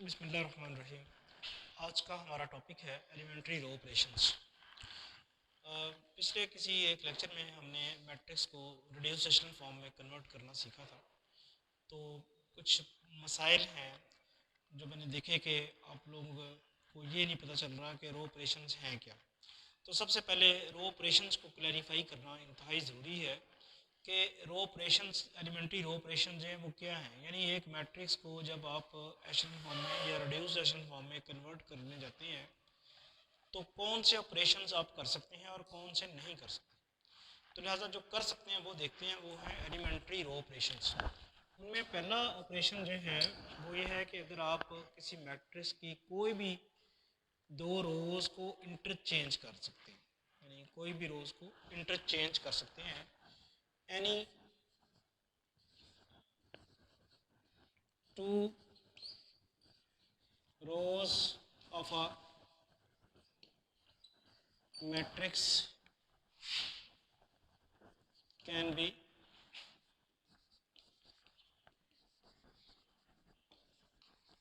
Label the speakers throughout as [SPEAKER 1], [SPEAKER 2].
[SPEAKER 1] बिस्मिल्लाहिर्रहमानिर्रहीम। आज का हमारा टॉपिक है एलिमेंट्री रो ऑपरेशंस। पिछले किसी एक लेक्चर में हमने मैट्रिक्स को रिड्यूसेशन फॉर्म में कन्वर्ट करना सीखा था। तो कुछ मसाइल हैं जो मैंने देखे कि आप लोगों को ये नहीं पता चल रहा कि रो ऑपरेशंस हैं क्या। तो सबसे पहले रो ऑपरेशंस को क्लैरिफाई करना इंतहाई ज़रूरी है कि रो ऑपरेशंस एलिमेंट्री रो ऑपरेशन जो है वो क्या हैं। यानी एक मैट्रिक्स को जब आप एशेलन फॉर्म में या रिड्यूस्ड एशेलन फॉर्म में कन्वर्ट करने जाते हैं तो कौन से ऑपरेशंस आप कर सकते हैं और कौन से नहीं कर सकते। तो लिहाजा जो कर सकते हैं वो देखते हैं, वो है एलिमेंट्री रो ऑपरेशंस। उनमें पहला ऑपरेशन जो है वो ये है कि अगर आप किसी मैट्रिक्स की कोई भी दो रोज़ को इंटरचेंज कर सकते हैं, यानी कोई भी रोज़ को इंटरचेंज कर सकते हैं। Any two rows of a matrix can be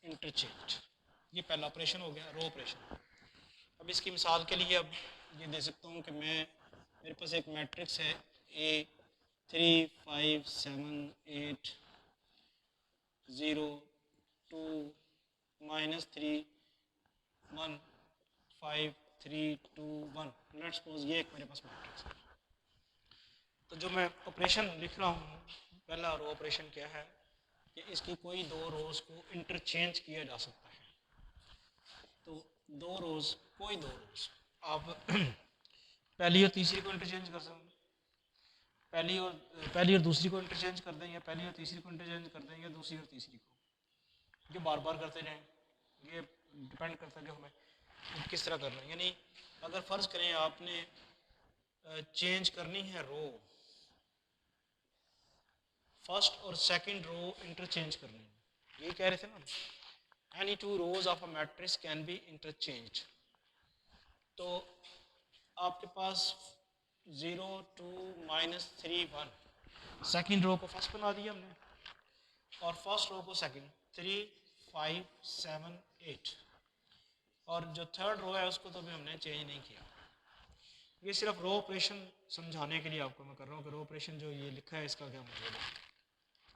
[SPEAKER 1] interchange. ये पहला ऑपरेशन हो गया, रो ऑपरेशन। अब इसकी मिसाल के लिए अब ये दे सकता हूँ कि मेरे पास एक मैट्रिक्स है ए 3 5 7 8 0 2 -3 1 5 3 2 1। लेट्स सपोज ये एक मेरे पास मैट्रिक्स है। तो जो मैं ऑपरेशन लिख रहा हूँ, पहला रो ऑपरेशन क्या है कि इसकी कोई दो रोज़ को इंटरचेंज किया जा सकता है। तो दो रोज़, कोई दो रोज़ आप पहली और तीसरी को इंटरचेंज कर सकते हैं, पहली और दूसरी को इंटरचेंज कर दें, या पहली और तीसरी को इंटरचेंज कर दें, या दूसरी और तीसरी को। ये बार बार करते रहें, ये डिपेंड करता है कि हमें किस तरह करना है। यानी अगर फ़र्ज़ करें आपने चेंज करनी है रो, फर्स्ट और सेकंड रो इंटरचेंज करनी है, ये कह रहे थे ना। Any two rows of a matrix can be interchange. तो आपके पास 0 2 -3 1 सेकंड रो को फर्स्ट बना दिया हमने, और फर्स्ट रो को सेकंड 3 5 7 8, और जो थर्ड रो है उसको तो अभी हमने चेंज नहीं किया। ये सिर्फ रो ऑपरेशन समझाने के लिए आपको मैं कर रहा हूँ कि रो ऑपरेशन जो ये लिखा है इसका क्या मतलब है।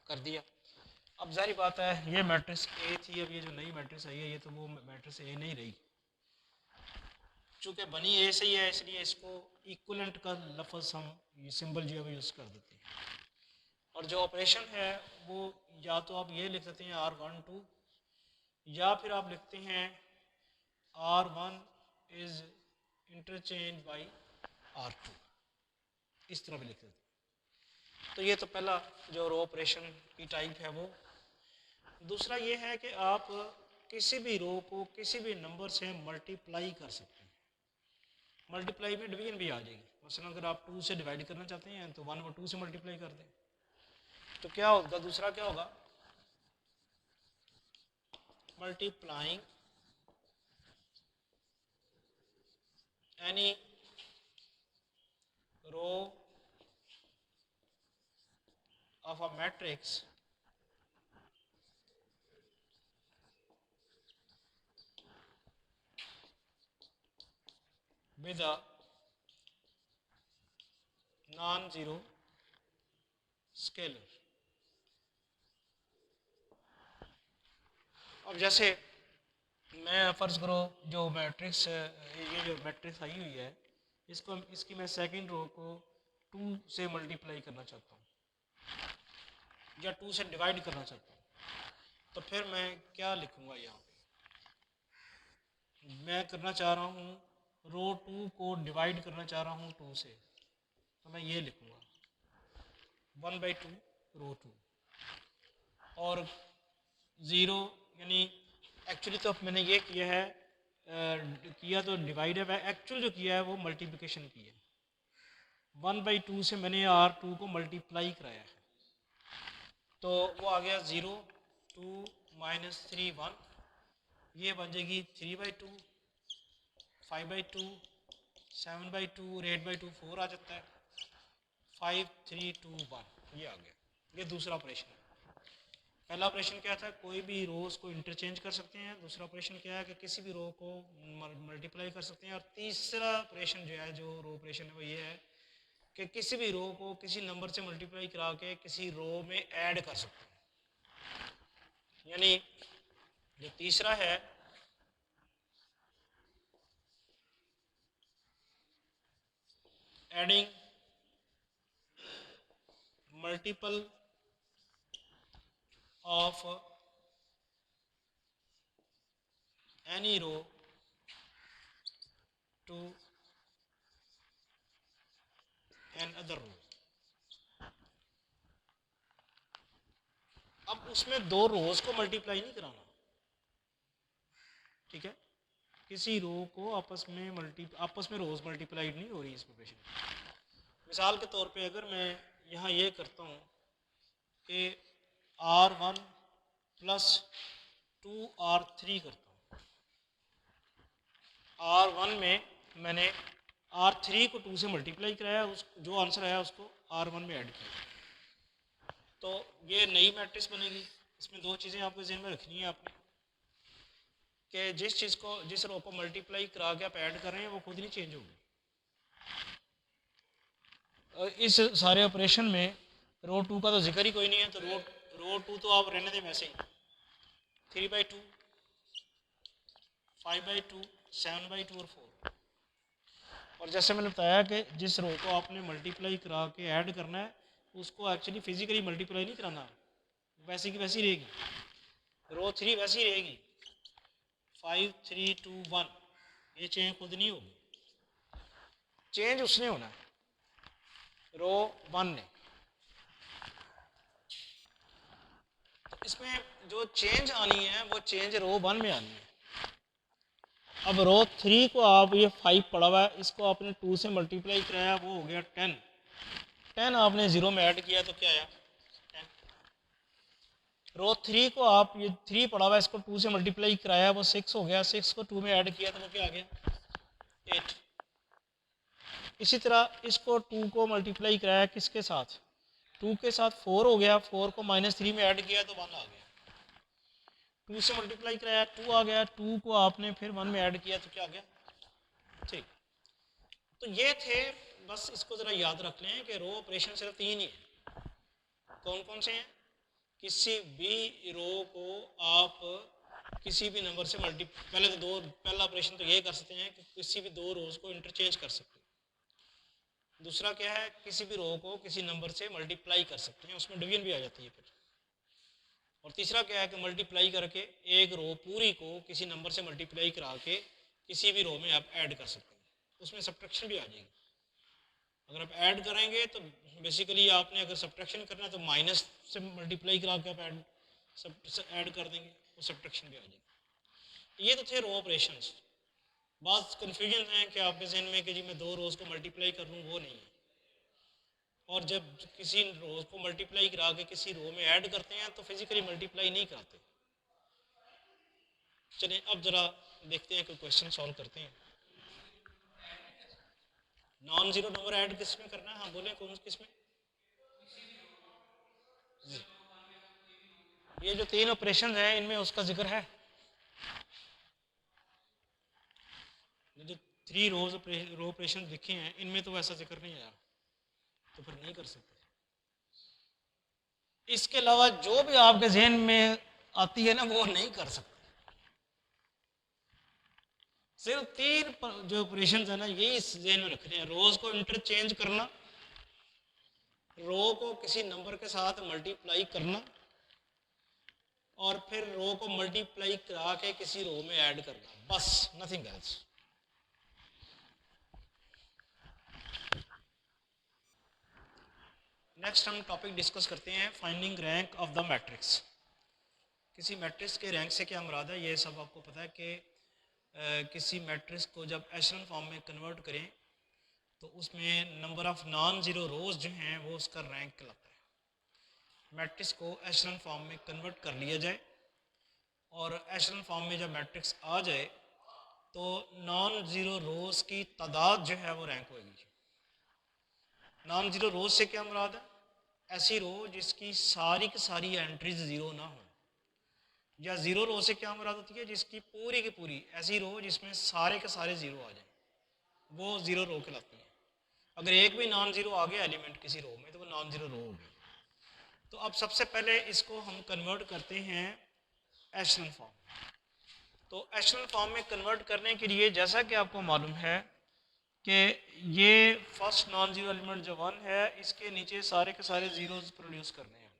[SPEAKER 1] कर दिया। अब जारी बात है, ये मैट्रिक्स ए थी, अब ये जो नई मैट्रिक्स आई है ये तो वो मैट्रिक्स ए नहीं रही। चूँकि बनी ए से ही है इसलिए इसको इक्वलेंट का लफ्ज़ हम ये सिंबल जो है वो यूज़ कर देते हैं। और जो ऑपरेशन है वो या तो आप ये लिख सकते हैं R12, या फिर आप लिखते हैं R1 is interchange by R2, इस तरह भी लिख सकते हैं। तो ये तो पहला जो रो ऑपरेशन की टाइप है वो। दूसरा ये है कि आप किसी भी रो को किसी भी नंबर से मल्टीप्लाई कर सकते हैं। मल्टीप्लाई में डिवीजन भी आ जाएगी। मसलन अगर आप 2 से डिवाइड करना चाहते हैं तो 1 और 2 से मल्टीप्लाई कर दें, तो क्या होगा, दूसरा क्या होगा, multiplying any row of a matrix with a non zero scalar. अब जैसे मैं फ़र्ज़ करो जो मैट्रिक्स, ये जो मैट्रिक्स आई हुई है इसको, इसकी मैं सेकंड रो को 2 से मल्टीप्लाई करना चाहता हूँ या 2 से डिवाइड करना चाहता हूँ, तो फिर मैं क्या लिखूँगा यहाँ पे। मैं करना चाह रहा हूँ रो 2 को डिवाइड करना चाह रहा हूँ 2 से, तो मैं ये लिखूँगा 1/2 रो 2, और 0, यानी एक्चुअली तो मैंने ये किया है, किया तो डिवाइड है, एक्चुअल जो किया है वो मल्टीप्लिकेशन की है। 1/2 से मैंने R2 को मल्टीप्लाई कराया है, तो वो आ गया 0 2 -3 1, ये बन जाएगी 3/2 5/2 7/2 और 8/2 4 आ जाता है, 5 3 2 1, ये आ गया। ये दूसरा ऑपरेशन है। पहला ऑपरेशन क्या था, कोई भी रोज को इंटरचेंज कर सकते हैं। दूसरा ऑपरेशन क्या है कि किसी भी रो को मल्टीप्लाई कर सकते हैं। और तीसरा ऑपरेशन जो है, जो रो ऑपरेशन है, वो ये है कि किसी भी रो को किसी नंबर से मल्टीप्लाई करा के किसी रो में ऐड कर सकते हैं। यानी जो तीसरा है, adding multiple of any row to another row. अब उसमें दो रोज को मल्टीप्लाई नहीं कराना, ठीक है। किसी रो को आपस में रोज मल्टीप्लाइड नहीं हो रही इस ऑपरेशन। मिसाल के तौर पे अगर मैं यहाँ ये करता हूँ कि R1 प्लस 2R3 करता हूँ। R1 में मैंने R3 को 2 से मल्टीप्लाई कराया, उस जो आंसर आया उसको R1 में ऐड किया, तो ये नई मैट्रिक्स बनेगी। इसमें दो चीज़ें आपको ज़हन में रखनी है आपने, कि जिस रो को मल्टीप्लाई करा के आप ऐड कर रहे हैं वो खुद नहीं चेंज होगी। इस सारे ऑपरेशन में रो 2 का तो जिक्र ही कोई नहीं है, तो रो 2 तो आप रहने दें वैसे ही। 3/2, 5/2, 7/2 और 4। और जैसे मैंने बताया कि जिस रो को आपने मल्टीप्लाई करा के ऐड करना है उसको एक्चुअली फिजिकली मल्टीप्लाई नहीं कराना, वैसी की वैसी रहेगी। रो 3 वैसी रहेगी, 5, 3, 2, 1, ये चेंज खुद नहीं होगी। चेंज उसने होना है, रो 1 ने। तो इसमें जो चेंज आनी है वो चेंज रो 1 में आनी है। अब रो 3 को आप, ये 5 पड़ा हुआ है, इसको आपने 2 से मल्टीप्लाई कराया, वो हो गया 10। 10 आपने 0 में ऐड किया तो क्या आया, 10। रो 3 को आप, ये 3 पड़ा हुआ है, इसको 2 से मल्टीप्लाई कराया, वो 6 हो गया। 6 को 2 में ऐड किया तो वो क्या आ गया, 8। इसी तरह इसको 2 को मल्टीप्लाई कराया किसके साथ, 2 के साथ 4 हो गया। 4 को -3 में ऐड किया तो 1 आ गया। 2 से मल्टीप्लाई कराया 2 आ गया। 2 को आपने फिर 1 में ऐड किया तो क्या आ गया, 3। तो ये थे, बस इसको ज़रा याद रख लें कि रो ऑपरेशन सिर्फ 3 ही है। कौन कौन से हैं, किसी भी रो को आप किसी भी नंबर से पहला ऑपरेशन तो ये कर सकते हैं कि किसी भी दो रोज को इंटरचेंज कर सकते हैं। दूसरा क्या है, किसी भी रो को किसी नंबर से मल्टीप्लाई कर सकते हैं, उसमें डिवीजन भी आ जाती है फिर। और तीसरा क्या है कि मल्टीप्लाई करके एक रो पूरी को किसी नंबर से मल्टीप्लाई करा के किसी भी रो में आप ऐड कर सकते हैं, उसमें सब्ट्रैक्शन भी आ जाएगी। अगर आप ऐड करेंगे तो बेसिकली आपने अगर सब्ट्रैक्शन करना है तो माइनस से मल्टीप्लाई करा के आप ऐड कर देंगे, वो सब्ट्रैक्शन भी आ जाएगी। ये तो थे रो ऑपरेशंस। बात कन्फ्यूजन है कि आपके जहन में कि जी मैं दो रोज को मल्टीप्लाई कर लूँ, वो नहीं है। और जब किसी रोज को मल्टीप्लाई करा के किसी रो में ऐड करते हैं तो फिजिकली मल्टीप्लाई नहीं कराते। चलिए अब जरा देखते हैं, कोई क्वेश्चन सॉल्व करते हैं। नॉन जीरो नंबर ऐड किस में करना है, हाँ बोले कौन किस में। ये जो 3 ऑपरेशन हैं इनमें उसका जिक्र है, जो 3 रो ऑपरेशन लिखे हैं इनमें तो वैसा जिक्र नहीं आया, तो फिर नहीं कर सकते। इसके अलावा जो भी आपके जहन में आती है ना वो नहीं कर सकते। सिर्फ 3 जो ऑपरेशन है ना यही जहन में रखने हैं, रोज को इंटरचेंज करना, रो को किसी नंबर के साथ मल्टीप्लाई करना, और फिर रो को मल्टीप्लाई करा के किसी रो में ऐड करना, बस, नथिंग एल्स। नेक्स्ट हम टॉपिक डिस्कस करते हैं, finding rank of the matrix. किसी मैट्रिक्स के रैंक से क्या मुराद है, ये सब आपको पता है कि किसी मैट्रिक्स को जब एशेलन फॉर्म में कन्वर्ट करें तो उसमें नंबर ऑफ नॉन ज़ीरो रोज जो हैं वो उसका रैंक कहलाता है। मैट्रिक्स को एशेलन फॉर्म में कन्वर्ट कर लिया जाए और एशेलन फॉर्म में जब मैट्रिक्स आ जाए तो नॉन ज़ीरो रोज की तादाद जो है वो रैंक होगी। नॉन ज़ीरो रोज से क्या मुराद है, ऐसी रो जिसकी सारी की सारी एंट्रीज ज़ीरो ना हो, या ज़ीरो रो से क्या मुराद होती है, जिसकी पूरी की पूरी ऐसी रो जिसमें सारे के सारे ज़ीरो आ जाए, वो ज़ीरो रो कहलाती है। अगर एक भी नॉन ज़ीरो आ गया एलिमेंट किसी रो में तो वो नॉन ज़ीरो रो हो गई। तो अब सबसे पहले इसको हम कन्वर्ट करते हैं एशेलन फॉर्म। तो एशेलन फॉर्म में कन्वर्ट करने के लिए जैसा कि आपको मालूम है कि ये फर्स्ट नॉन ज़ीरो एलिमेंट जो वन है, इसके नीचे सारे के सारे ज़ीरोज़ प्रोड्यूस करने हैं।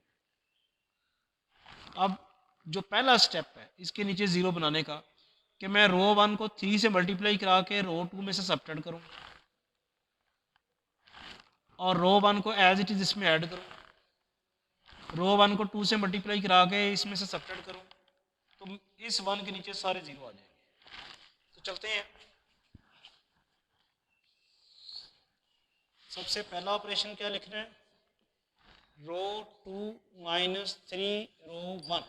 [SPEAKER 1] अब जो पहला स्टेप है इसके नीचे ज़ीरो बनाने का, कि मैं रो वन को 3 से मल्टीप्लाई करा के रो टू में से सबट्रैक्ट करूँ और रो वन को एज इट इज़ इसमें ऐड करूँ, रो वन को 2 से मल्टीप्लाई करा के इसमें से सबट्रैक्ट करूँ, तो इस वन के नीचे सारे ज़ीरो आ जाएंगे। तो चलते हैं। सबसे पहला ऑपरेशन क्या लिखना है, रो 2 माइनस 3 रो 1।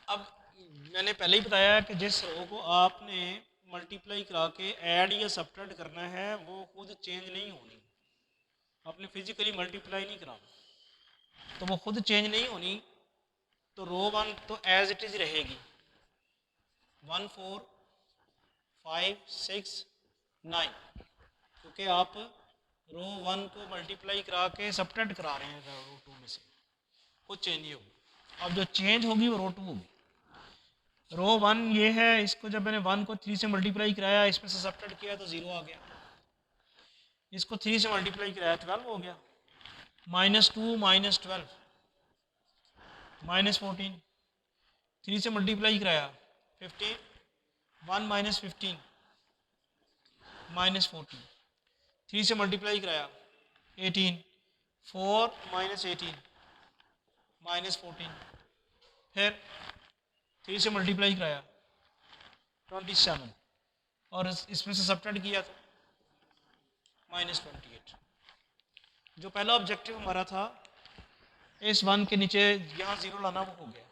[SPEAKER 1] अब मैंने पहले ही बताया कि जिस रो को आपने मल्टीप्लाई करा के ऐड या सबट्रैक्ट करना है वो खुद चेंज नहीं होनी, आपने फिजिकली मल्टीप्लाई नहीं कराना, तो वो खुद चेंज नहीं होनी। तो रो 1 तो एज इट इज़ रहेगी, 1 4 5 6 9, क्योंकि आप रो 1 को मल्टीप्लाई करा के सबट्रैक्ट करा रहे हैं रो 2 में से, कुछ चेंज नहीं होगी। अब जो चेंज होगी वो रो 2 होगी। रो 1 ये है, इसको जब मैंने 1 को 3 से मल्टीप्लाई कराया, इसमें से सबट्रैक्ट किया तो 0 आ गया, इसको 3 से मल्टीप्लाई कराया 12 हो गया, -2 -12 -14, 3 से मल्टीप्लाई कराया 15, 1 -15 -14, 3 से मल्टीप्लाई कराया 18, 4 -18 -14, फिर 3 से मल्टीप्लाई कराया 27, और इसमें से सबट्रैक्ट किया तो -28। जो पहला ऑब्जेक्टिव हमारा था इस वन के नीचे यहाँ ज़ीरो लाना, वो हो गया।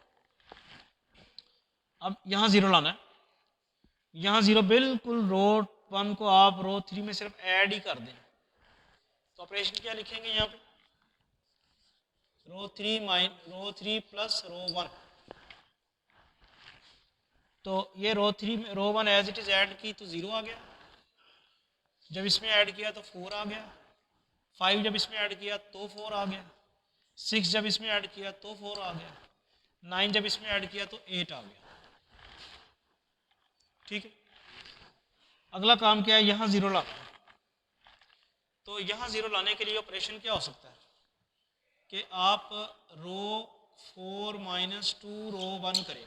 [SPEAKER 1] अब यहाँ ज़ीरो लाना है, यहाँ ज़ीरो बिल्कुल रो 1 को आप रो 3 में सिर्फ ऐड ही कर दें। तो ऑपरेशन क्या लिखेंगे यहाँ पे, रो 3 प्लस रो 1। तो ये रो 1 एज इट इज़ ऐड की तो 0 आ गया, जब इसमें ऐड किया तो 4 आ गया, 5 जब इसमें ऐड किया तो 4 आ गया, 6 जब इसमें ऐड किया तो 4 आ गया, 9 जब इसमें ऐड किया तो 8 आ गया। ठीक है, अगला काम क्या है, यहाँ ज़ीरो लाना। तो यहाँ ज़ीरो लाने के लिए ऑपरेशन क्या हो सकता है कि आप रो 4 -2 रो 1 करें,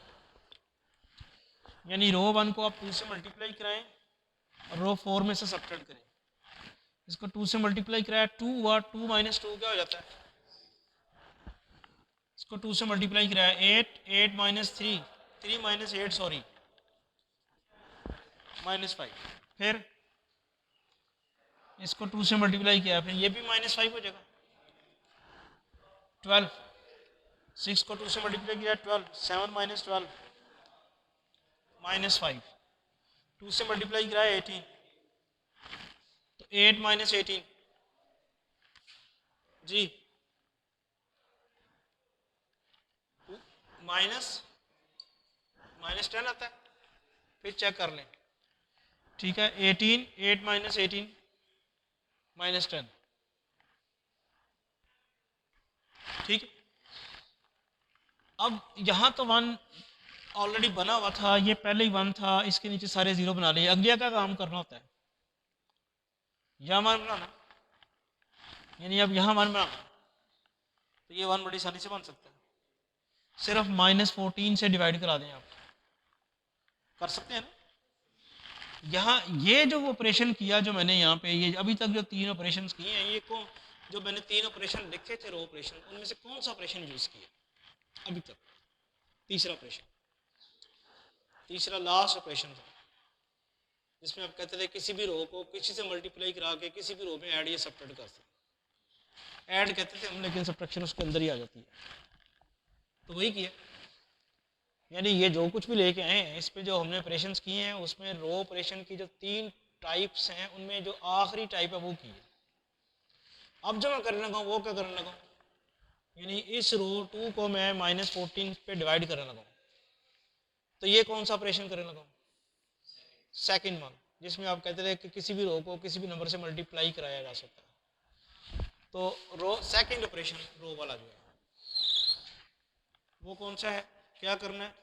[SPEAKER 1] यानी रो 1 को आप 2 से मल्टीप्लाई कराएं और रो 4 में से सबट्रैक्ट करें। इसको 2 से मल्टीप्लाई कराया 2 हुआ, 2 -2 क्या हो जाता है, इसको 2 से मल्टीप्लाई कराया 8, 8 -3 3 -8 सॉरी -5, फिर इसको 2 से मल्टीप्लाई किया, फिर ये भी -5 हो जाएगा 12, 6 को 2 से मल्टीप्लाई किया 12, 7 -12 -5, 2 से मल्टीप्लाई कराया 18, तो 8 -18 जी -10 आता है, फिर चेक कर लें। ठीक है, 18 8 -18 -10, ठीक है। अब यहाँ तो 1 ऑलरेडी बना हुआ था, ये पहले ही 1 था, इसके नीचे सारे ज़ीरो बना लिए। अगला क्या काम करना होता है, यहाँ 1 बनाना, यानी अब यहाँ 1 बनाना, तो ये 1 बड़ी आसानी से बन सकता है, सिर्फ -14 से डिवाइड करा दें, आप कर सकते हैं ना। यहाँ ये जो ऑपरेशन किया जो मैंने यहाँ पे, ये अभी तक जो 3 ऑपरेशन किए हैं, ये को जो मैंने 3 ऑपरेशन लिखे थे रो ऑपरेशन, उनमें से कौन सा ऑपरेशन यूज़ किया अभी तक, तीसरा ऑपरेशन, तीसरा लास्ट ऑपरेशन था, जिसमें आप कहते थे किसी भी रो को किसी से मल्टीप्लाई करा के किसी भी रो में ऐड या सबट्रैक्ट कर सकते, ऐड कहते थे हम, लेकिन सबट्रैक्शन उसके अंदर ही आ जाती है। तो वही किया, यानी ये जो कुछ भी लेके आए हैं, इस पे जो हमने ऑपरेशंस किए हैं, उसमें रो ऑपरेशन की जो 3 टाइप्स हैं, उनमें जो आखिरी टाइप है वो की है। अब जो मैं करने लगा हूँ वो क्या करने लगा हूँ, यानी इस रो 2 को मैं -14 पे डिवाइड करने लगा हूँ। तो ये कौन सा ऑपरेशन करने लगा हूँ, सेकंड वन, जिसमें आप कहते थे कि किसी भी रो को किसी भी नंबर से मल्टीप्लाई कराया जा सकता है। तो रो सेकंड ऑपरेशन रो वाला जो है वो कौन सा है, क्या करना है,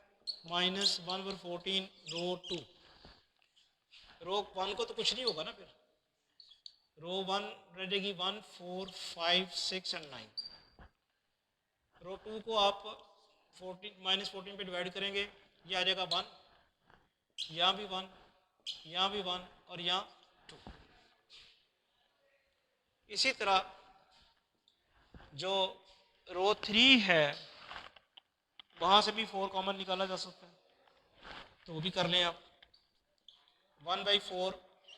[SPEAKER 1] -1/14 रो 2, रो 1 को तो कुछ नहीं होगा ना, फिर रो 1 रह जाएगी 1 4 5 6 और 9, रो 2 को आप 14 पे डिवाइड करेंगे, ये आ जाएगा 1, यहाँ भी 1, यहाँ भी 1 और यहाँ 2। इसी तरह जो रो 3 है वहाँ से भी 4 कॉमन निकाला जा सकता है, तो वो भी कर लें आप। 1/4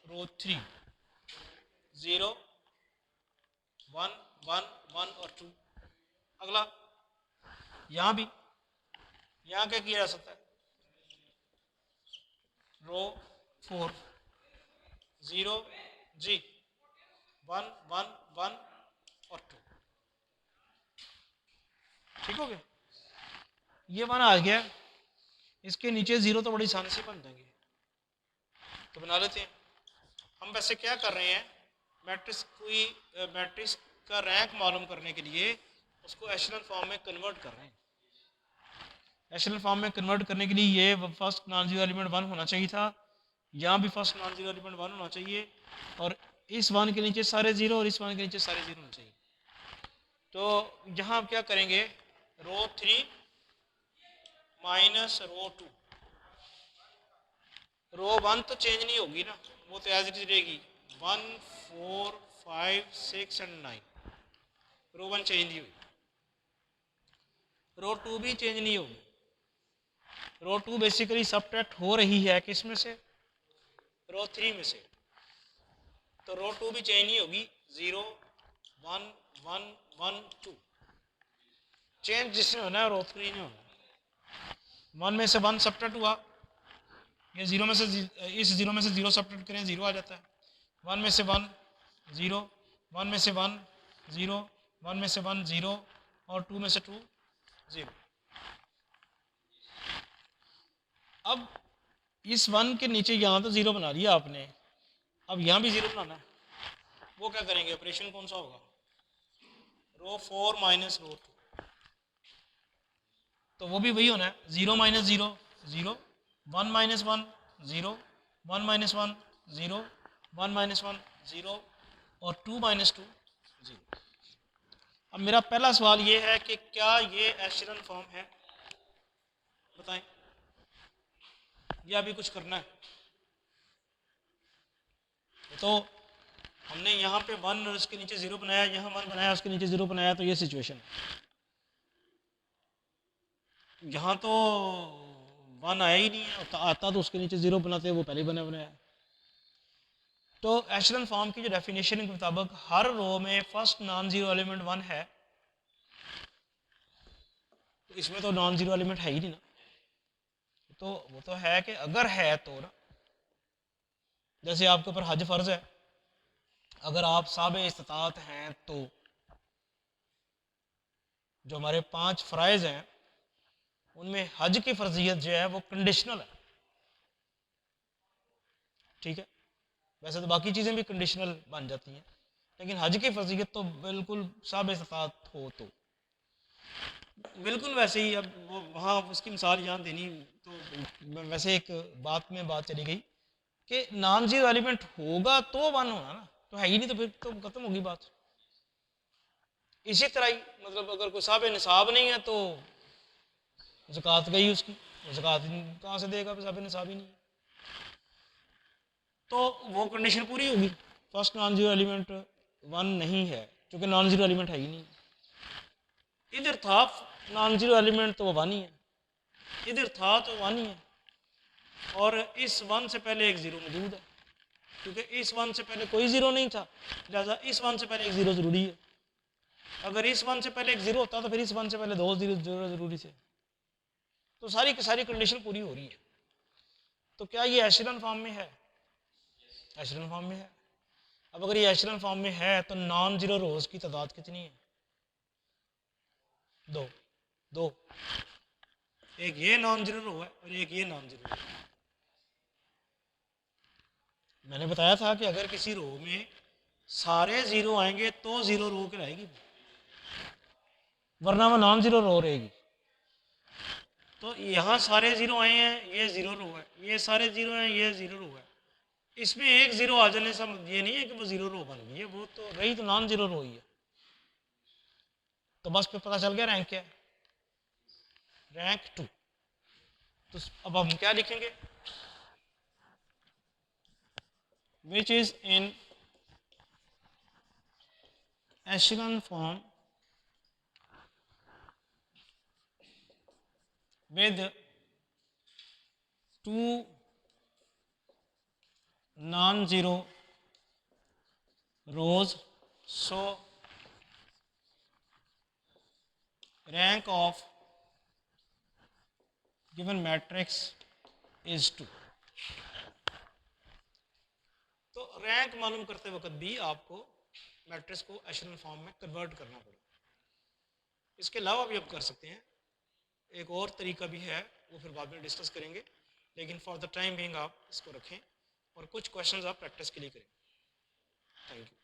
[SPEAKER 1] रो 3, 0 1 1 1 और 2। अगला यहाँ भी, यहाँ क्या किया जा सकता है, रो 4 0 जी 1 1 1 और 2, ठीक हो गया, ये 1 आ गया, इसके नीचे 0 तो बड़ी आसानी से बन जाएंगे, तो बना लेते हैं। हम वैसे क्या कर रहे हैं, मैट्रिक्स का रैंक मालूम करने के लिए उसको एशेलन फॉर्म में कन्वर्ट कर रहे हैं। एशेलन फॉर्म में कन्वर्ट करने के लिए ये फर्स्ट नॉन जीरो एलिमेंट 1 होना चाहिए था, यहाँ भी फर्स्ट नॉन जीरो एलिमेंट 1 होना चाहिए, और इस 1 के नीचे सारे 0 और इस 1 के नीचे सारे 0 होना चाहिए। तो यहाँ आप क्या करेंगे, रो 3 माइनस रो 2, रो 1 तो चेंज नहीं होगी ना, वो तो एज इट इज रहेगी 1 4 5 6 और 9, रो 1 चेंज नहीं हुई, रो 2 भी चेंज नहीं होगी। रो 2 बेसिकली सबट्रैक्ट हो रही है किस में से, रो 3 में से, तो रो 2 भी चेंज नहीं होगी, 0 1 1 1 2, चेंज जिसने होना है रो 3 ने होना। 1 में से 1 सबट्रैक्ट हुआ, ये 0 में से इस 0 में से 0 सबट्रैक्ट करें 0 आ जाता है, 1 में से 1 0, 1 में से 1 0, 1 में से 1 0 और 2 में से 2 0। अब इस 1 के नीचे यहाँ तो 0 बना लिया आपने, अब यहाँ भी 0 बनाना है, वो क्या करेंगे, ऑपरेशन कौन सा होगा, रो 4 माइनस रो 2, तो वो भी वही होना है, 0 माइनस 0 0, 1 माइनस 1 0, 1 माइनस 1 0, 1 माइनस 1 0 और 2 माइनस 2 0। अब मेरा पहला सवाल ये है कि क्या ये एशेलन फॉर्म है, बताएं, या अभी कुछ करना है। तो हमने यहाँ पे 1 और उसके नीचे 0 बनाया, यहाँ 1 बनाया उसके नीचे 0 बनाया, तो ये सिचुएशन है। यहाँ तो 1 आया ही नहीं है, आता तो उसके नीचे 0 बनाते हैं, वो पहले बना बनाया। तो एशेलन फॉर्म की जो डेफिनेशन के मुताबिक हर रो में फर्स्ट नॉन जीरो एलिमेंट 1 है, तो इसमें तो नॉन जीरो एलिमेंट है ही नहीं ना, तो वो तो है कि अगर है तो ना, जैसे आपके ऊपर हज फर्ज है, अगर आप साहब इस्तात हैं तो जो हमारे 5 फ़राइज़ हैं उनमें हज की फर्जियत जो है वो कंडीशनल है, ठीक है, वैसे तो बाकी चीज़ें भी कंडीशनल बन जाती हैं, लेकिन हज की फर्जियत तो बिल्कुल साहब इस्तात हो तो बिल्कुल वैसे ही। अब वो वहाँ उसकी मिसाल यहाँ देनी, तो वैसे एक बात में बात चली गई कि नॉन जीरो एलिमेंट होगा तो 1 होना ना, तो है ही नहीं तो फिर तो खत्म होगी बात। इसी तरह ही मतलब अगर कोई साहब निसाब नहीं है तो ज़कात गई उसकी, ज़कात कहाँ से देगा, साहब निसाब ही नहीं, तो वो कंडीशन पूरी होगी, फर्स्ट नॉन जीरो एलिमेंट 1 नहीं है क्योंकि नॉन जीरो एलिमेंट है ही नहीं। इधर था नॉन जीरो एलिमेंट तो वो 1 ही है, इधर था तो 1 ही है, और इस 1 से पहले एक 0 मौजूद है, क्योंकि इस 1 से पहले कोई 0 नहीं था, लिहाजा इस 1 से पहले एक 0 ज़रूरी है। अगर इस 1 से पहले एक 0 होता तो फिर इस 1 से पहले 2 0 ज़रूरी थे, तो सारी की सारी कंडीशन पूरी हो रही है। तो क्या ये एशेलन फॉर्म में है, एशेलन फॉर्म में है। अब अगर ये एशेलॉन फॉर्म में है तो नॉन जीरो रोज की तादाद कितनी है? दो। दो, एक ये नॉन जीरो रो है और एक ये नॉन जीरो रो है। मैंने बताया था कि अगर किसी रो में सारे जीरो आएंगे तो जीरो रो कहलाएगी, वरना वो नॉन जीरो रो रहेगी। तो यहाँ सारे जीरो आए हैं, ये जीरो रो है, ये सारे जीरो हैं, ये जीरो रो है। इसमें एक जीरो आ जाने से ये नहीं है कि वो जीरो रो बन गई है, वो तो रही तो नॉन जीरो रो ही है। तो बस पे पता चल गया रैंक क्या है, रैंक 2। तो अब हम क्या लिखेंगे? Which is in echelon form with 2 non-zero rows, so rank of given matrix is 2। तो रैंक मालूम करते वक्त भी आपको मैट्रिक्स को एशेलॉन फॉर्म में कन्वर्ट करना पड़ेगा। इसके अलावा भी आप कर सकते हैं, एक और तरीका भी है, वो फिर बाद में डिस्कस करेंगे, लेकिन फॉर द टाइम बीइंग आप इसको रखें और कुछ क्वेश्चंस आप प्रैक्टिस के लिए करें। Thank you.